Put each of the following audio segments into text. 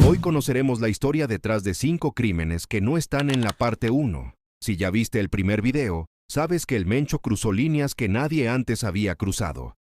Hoy conoceremos la historia detrás de 5 crímenes que no están en la parte 1. Si ya viste el primer video, sabes que el Mencho cruzó líneas que nadie antes había cruzado.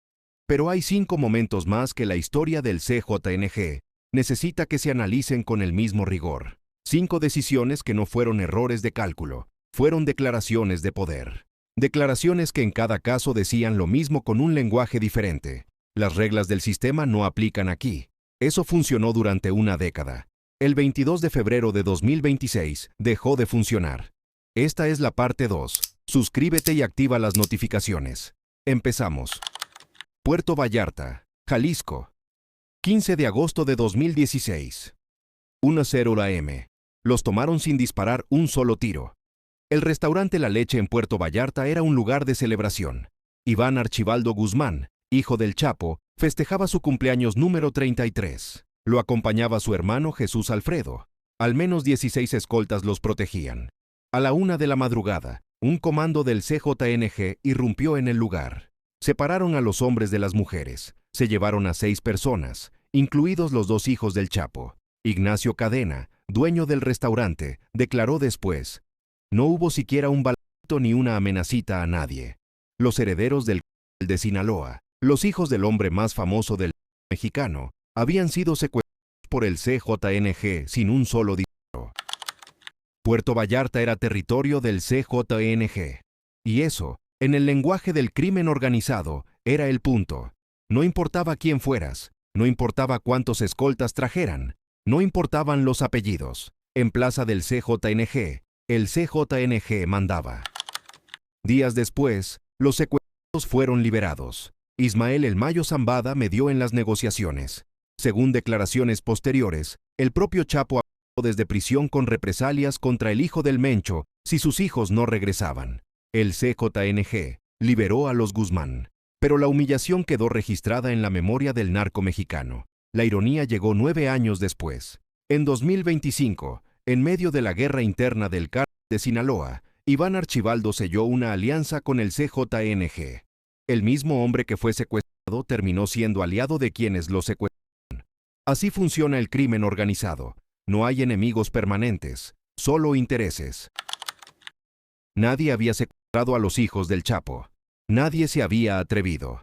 Pero hay 5 momentos más que la historia del CJNG necesita que se analicen con el mismo rigor. 5 decisiones que no fueron errores de cálculo, fueron declaraciones de poder. Declaraciones que en cada caso decían lo mismo con un lenguaje diferente. Las reglas del sistema no aplican aquí. Eso funcionó durante una década. El 22 de febrero de 2026 dejó de funcionar. Esta es la parte 2. Suscríbete y activa las notificaciones. Empezamos. Puerto Vallarta, Jalisco. 15 de agosto de 2016. 1:00 AM. Los tomaron sin disparar un solo tiro. El restaurante La Leche en Puerto Vallarta era un lugar de celebración. Iván Archibaldo Guzmán, hijo del Chapo, festejaba su cumpleaños número 33. Lo acompañaba su hermano Jesús Alfredo. Al menos 16 escoltas los protegían. A la 1 de la madrugada, un comando del CJNG irrumpió en el lugar. Separaron a los hombres de las mujeres. Se llevaron a 6 personas, incluidos los 2 hijos del Chapo. Ignacio Cadena, dueño del restaurante, declaró después: no hubo siquiera un balazito ni una amenacita a nadie. Los herederos del cártel de Sinaloa, los hijos del hombre más famoso del mexicano, habían sido secuestrados por el CJNG sin un solo disparo. Puerto Vallarta era territorio del CJNG. Y eso, en el lenguaje del crimen organizado, era el punto. No importaba quién fueras, no importaba cuántos escoltas trajeran, no importaban los apellidos. En plaza del CJNG, el CJNG mandaba. Días después, los secuestrados fueron liberados. Ismael El Mayo Zambada medió en las negociaciones. Según declaraciones posteriores, el propio Chapo habló desde prisión con represalias contra el hijo del Mencho si sus hijos no regresaban. El CJNG liberó a los Guzmán. Pero la humillación quedó registrada en la memoria del narco mexicano. La ironía llegó 9 años después. En 2025, en medio de la guerra interna del cártel de Sinaloa, Iván Archibaldo selló una alianza con el CJNG. El mismo hombre que fue secuestrado terminó siendo aliado de quienes lo secuestraron. Así funciona el crimen organizado. No hay enemigos permanentes, solo intereses. Nadie había secuestrado a los hijos del Chapo. Nadie se había atrevido.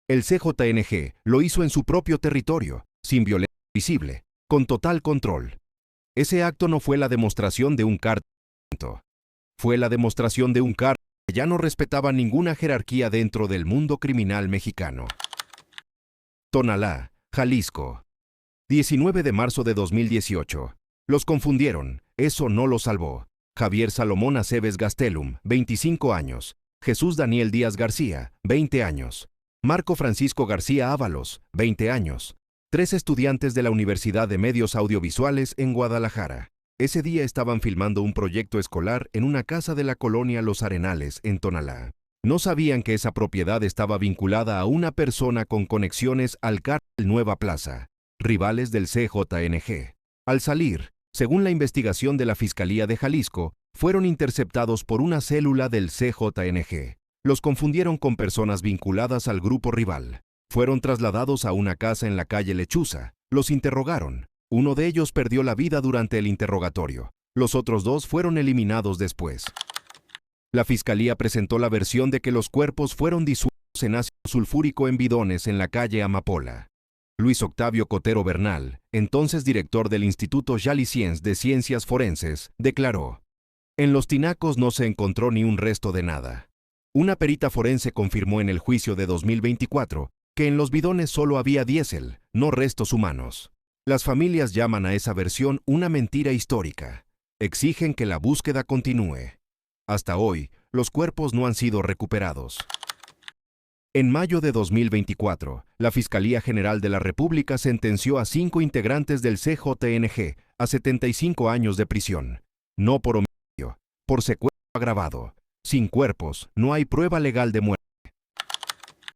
El CJNG lo hizo en su propio territorio, sin violencia visible, con total control. Ese acto no fue la demostración de un cártel. Fue la demostración de un cártel que ya no respetaba ninguna jerarquía dentro del mundo criminal mexicano. Tonalá, Jalisco. 19 de marzo de 2018. Los confundieron, eso no lo salvó. Javier Salomón Aceves Gastelum, 25 años. Jesús Daniel Díaz García, 20 años. Marco Francisco García Ábalos, 20 años. 3 estudiantes de la Universidad de Medios Audiovisuales en Guadalajara. Ese día estaban filmando un proyecto escolar en una casa de la colonia Los Arenales, en Tonalá. No sabían que esa propiedad estaba vinculada a una persona con conexiones al cártel Nueva Plaza, rivales del CJNG. Al salir, según la investigación de la Fiscalía de Jalisco, fueron interceptados por una célula del CJNG. Los confundieron con personas vinculadas al grupo rival. Fueron trasladados a una casa en la calle Lechuza. Los interrogaron. Uno de ellos perdió la vida durante el interrogatorio. Los otros 2 fueron eliminados después. La Fiscalía presentó la versión de que los cuerpos fueron disueltos en ácido sulfúrico en bidones en la calle Amapola. Luis Octavio Cotero Bernal, entonces director del Instituto Jalisciense de Ciencias Forenses, declaró: en los tinacos no se encontró ni un resto de nada. Una perita forense confirmó en el juicio de 2024 que en los bidones solo había diésel, no restos humanos. Las familias llaman a esa versión una mentira histórica. Exigen que la búsqueda continúe. Hasta hoy, los cuerpos no han sido recuperados. En mayo de 2024, la Fiscalía General de la República sentenció a 5 integrantes del CJNG a 75 años de prisión. No por homicidio, por secuestro agravado. Sin cuerpos, no hay prueba legal de muerte.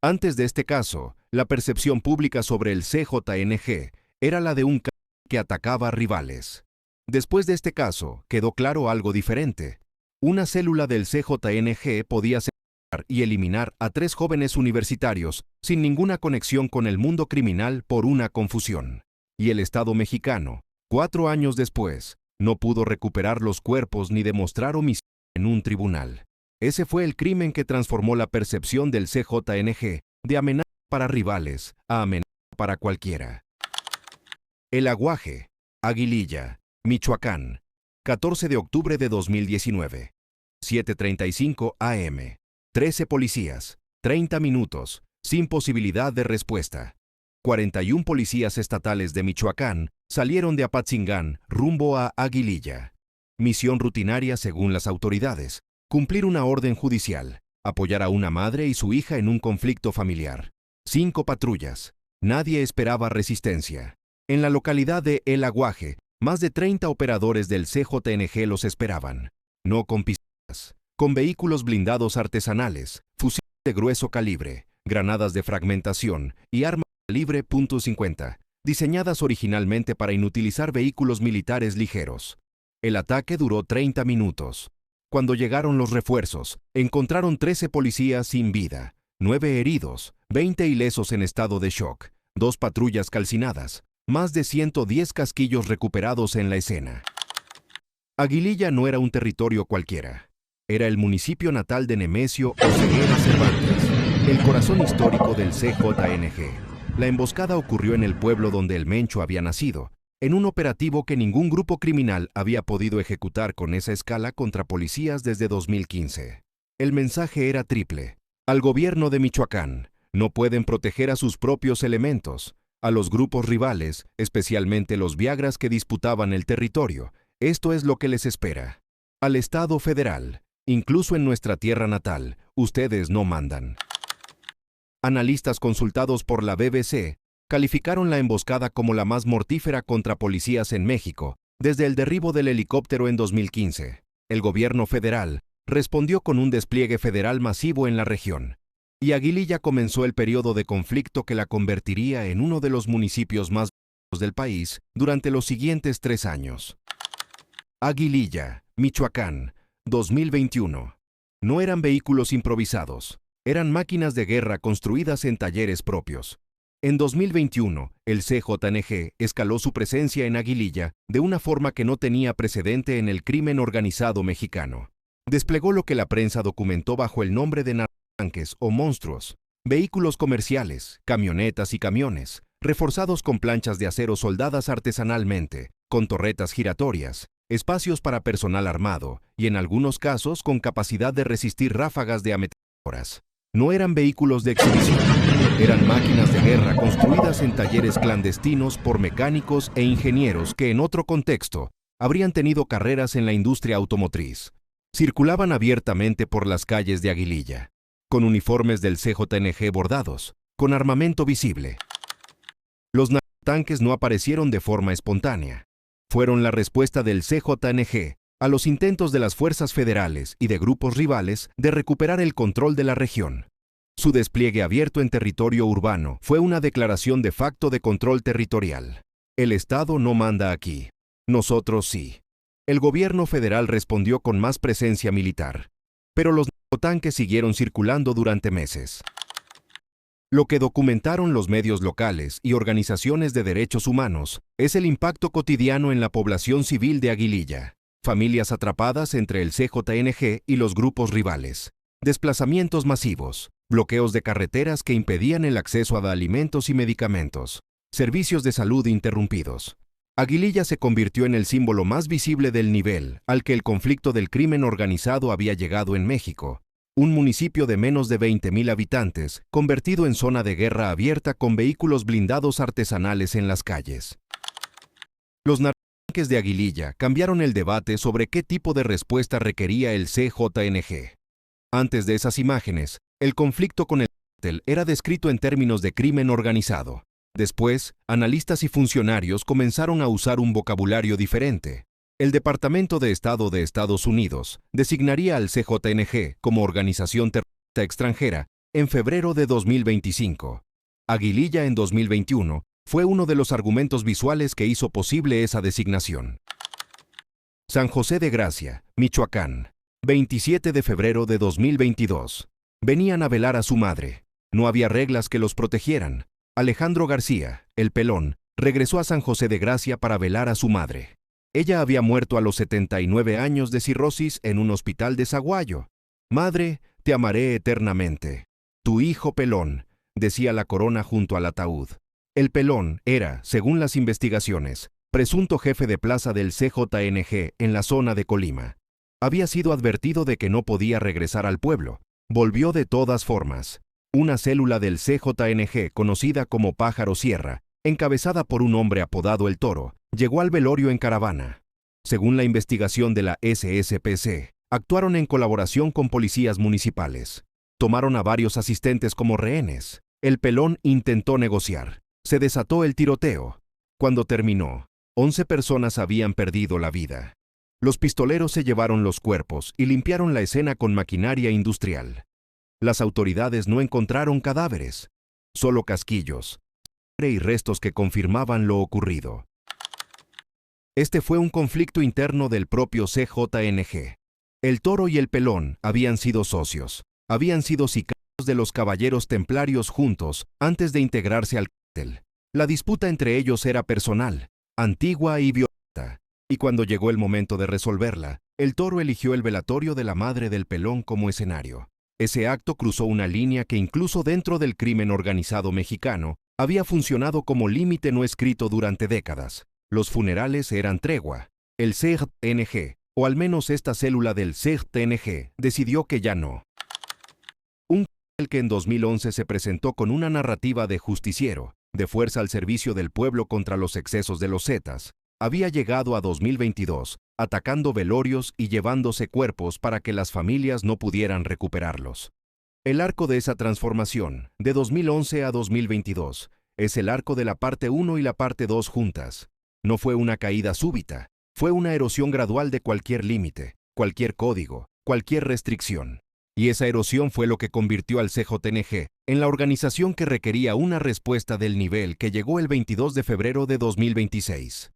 Antes de este caso, la percepción pública sobre el CJNG era la de un cártel que atacaba a rivales. Después de este caso, quedó claro algo diferente. Una célula del CJNG podía secuestrar y eliminar a 3 jóvenes universitarios sin ninguna conexión con el mundo criminal por una confusión. Y el Estado mexicano, 4 años después, no pudo recuperar los cuerpos ni demostrar homicidio en un tribunal. Ese fue el crimen que transformó la percepción del CJNG de amenaza para rivales a amenaza para cualquiera. El Aguaje, Aguililla, Michoacán, 14 de octubre de 2019. 7:35 am. 13 policías, 30 minutos, sin posibilidad de respuesta. 41 policías estatales de Michoacán salieron de Apatzingán rumbo a Aguililla. Misión rutinaria según las autoridades: cumplir una orden judicial, apoyar a una madre y su hija en un conflicto familiar. 5 patrullas. Nadie esperaba resistencia. En la localidad de El Aguaje, más de 30 operadores del CJNG los esperaban. No con pistolas, con vehículos blindados artesanales, fusiles de grueso calibre, granadas de fragmentación y armas de calibre .50, diseñadas originalmente para inutilizar vehículos militares ligeros. El ataque duró 30 minutos. Cuando llegaron los refuerzos, encontraron 13 policías sin vida, 9 heridos, 20 ilesos en estado de shock, 2 patrullas calcinadas, más de 110 casquillos recuperados en la escena. Aguililla no era un territorio cualquiera. Era el municipio natal de Nemesio Oseguera Cervantes, el corazón histórico del CJNG. La emboscada ocurrió en el pueblo donde el Mencho había nacido, en un operativo que ningún grupo criminal había podido ejecutar con esa escala contra policías desde 2015. El mensaje era triple. Al gobierno de Michoacán: no pueden proteger a sus propios elementos. A los grupos rivales, especialmente los viagras que disputaban el territorio, esto es lo que les espera. Al Estado federal: incluso en nuestra tierra natal, ustedes no mandan. Analistas consultados por la BBC calificaron la emboscada como la más mortífera contra policías en México desde el derribo del helicóptero en 2015. El gobierno federal respondió con un despliegue federal masivo en la región, y Aguililla comenzó el periodo de conflicto que la convertiría en uno de los municipios más violentos del país durante los siguientes 3 años. Aguililla, Michoacán, 2021. No eran vehículos improvisados, eran máquinas de guerra construidas en talleres propios. En 2021, el CJNG escaló su presencia en Aguililla de una forma que no tenía precedente en el crimen organizado mexicano. Desplegó lo que la prensa documentó bajo el nombre de narcotanques o monstruos, vehículos comerciales, camionetas y camiones, reforzados con planchas de acero soldadas artesanalmente, con torretas giratorias, espacios para personal armado y en algunos casos con capacidad de resistir ráfagas de ametralladoras. No eran vehículos de exhibición, eran máquinas de guerra construidas en talleres clandestinos por mecánicos e ingenieros que en otro contexto habrían tenido carreras en la industria automotriz. Circulaban abiertamente por las calles de Aguililla, con uniformes del CJNG bordados, con armamento visible. Los narcotanques no aparecieron de forma espontánea. Fueron la respuesta del CJNG a los intentos de las fuerzas federales y de grupos rivales de recuperar el control de la región. Su despliegue abierto en territorio urbano fue una declaración de facto de control territorial. El Estado no manda aquí. Nosotros sí. El gobierno federal respondió con más presencia militar, pero los narcotanques siguieron circulando durante meses. Lo que documentaron los medios locales y organizaciones de derechos humanos es el impacto cotidiano en la población civil de Aguililla. Familias atrapadas entre el CJNG y los grupos rivales. Desplazamientos masivos, bloqueos de carreteras que impedían el acceso a alimentos y medicamentos, servicios de salud interrumpidos. Aguililla se convirtió en el símbolo más visible del nivel al que el conflicto del crimen organizado había llegado en México. Un municipio de menos de 20,000 habitantes, convertido en zona de guerra abierta con vehículos blindados artesanales en las calles. Los narcotanques de Aguililla cambiaron el debate sobre qué tipo de respuesta requería el CJNG. Antes de esas imágenes, el conflicto con el cártel era descrito en términos de crimen organizado. Después, analistas y funcionarios comenzaron a usar un vocabulario diferente. El Departamento de Estado de Estados Unidos designaría al CJNG como organización terrorista extranjera en febrero de 2025. Aguililla en 2021 fue uno de los argumentos visuales que hizo posible esa designación. San José de Gracia, Michoacán, 27 de febrero de 2022. Venían a velar a su madre. No había reglas que los protegieran. Alejandro García, el Pelón, regresó a San José de Gracia para velar a su madre. Ella había muerto a los 79 años de cirrosis en un hospital de Saguayo. «Madre, te amaré eternamente. Tu hijo Pelón», decía la corona junto al ataúd. El Pelón era, según las investigaciones, presunto jefe de plaza del CJNG en la zona de Colima. Había sido advertido de que no podía regresar al pueblo. Volvió de todas formas. Una célula del CJNG, conocida como Pájaro Sierra, encabezada por un hombre apodado El Toro, llegó al velorio en caravana. Según la investigación de la SSPC, actuaron en colaboración con policías municipales. Tomaron a varios asistentes como rehenes. El Pelón intentó negociar. Se desató el tiroteo. Cuando terminó, 11 personas habían perdido la vida. Los pistoleros se llevaron los cuerpos y limpiaron la escena con maquinaria industrial. Las autoridades no encontraron cadáveres, solo casquillos, sangre y restos que confirmaban lo ocurrido. Este fue un conflicto interno del propio CJNG. El Toro y el Pelón habían sido socios, habían sido sicarios de los caballeros templarios juntos antes de integrarse al cártel. La disputa entre ellos era personal, antigua y violenta, y cuando llegó el momento de resolverla, el Toro eligió el velatorio de la madre del Pelón como escenario. Ese acto cruzó una línea que incluso dentro del crimen organizado mexicano había funcionado como límite no escrito durante décadas. Los funerales eran tregua. El CJNG, o al menos esta célula del CJNG, decidió que ya no. Un cartel que en 2011 se presentó con una narrativa de justiciero, de fuerza al servicio del pueblo contra los excesos de los Zetas, había llegado a 2022, atacando velorios y llevándose cuerpos para que las familias no pudieran recuperarlos. El arco de esa transformación, de 2011 a 2022, es el arco de la parte 1 y la parte 2 juntas. No fue una caída súbita, fue una erosión gradual de cualquier límite, cualquier código, cualquier restricción. Y esa erosión fue lo que convirtió al CJNG en la organización que requería una respuesta del nivel que llegó el 22 de febrero de 2026.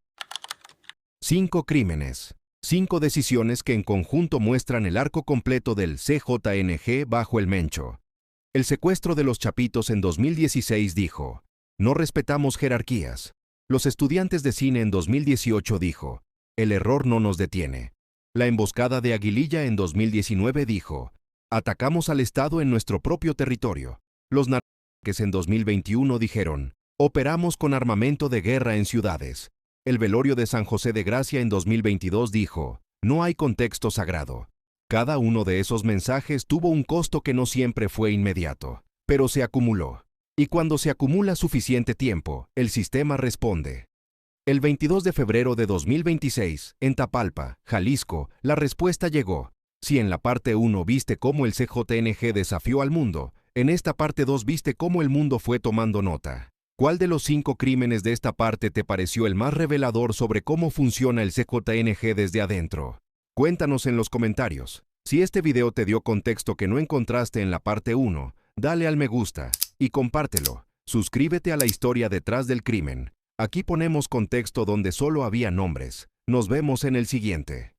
5 crímenes, 5 decisiones que en conjunto muestran el arco completo del CJNG bajo el Mencho. El secuestro de los Chapitos en 2016 dijo: no respetamos jerarquías. Los estudiantes de cine en 2018 dijo: el error no nos detiene. La emboscada de Aguililla en 2019 dijo: atacamos al Estado en nuestro propio territorio. Los narcotraficantes en 2021 dijeron: operamos con armamento de guerra en ciudades. El velorio de San José de Gracia en 2022 dijo: no hay contexto sagrado. Cada uno de esos mensajes tuvo un costo que no siempre fue inmediato, pero se acumuló. Y cuando se acumula suficiente tiempo, el sistema responde. El 22 de febrero de 2026, en Tapalpa, Jalisco, la respuesta llegó. Si en la parte 1 viste cómo el CJNG desafió al mundo, en esta parte 2 viste cómo el mundo fue tomando nota. ¿Cuál de los 5 crímenes de esta parte te pareció el más revelador sobre cómo funciona el CJNG desde adentro? Cuéntanos en los comentarios. Si este video te dio contexto que no encontraste en la parte 1, dale al me gusta y compártelo. Suscríbete a La Historia Detrás del Crimen. Aquí ponemos contexto donde solo había nombres. Nos vemos en el siguiente.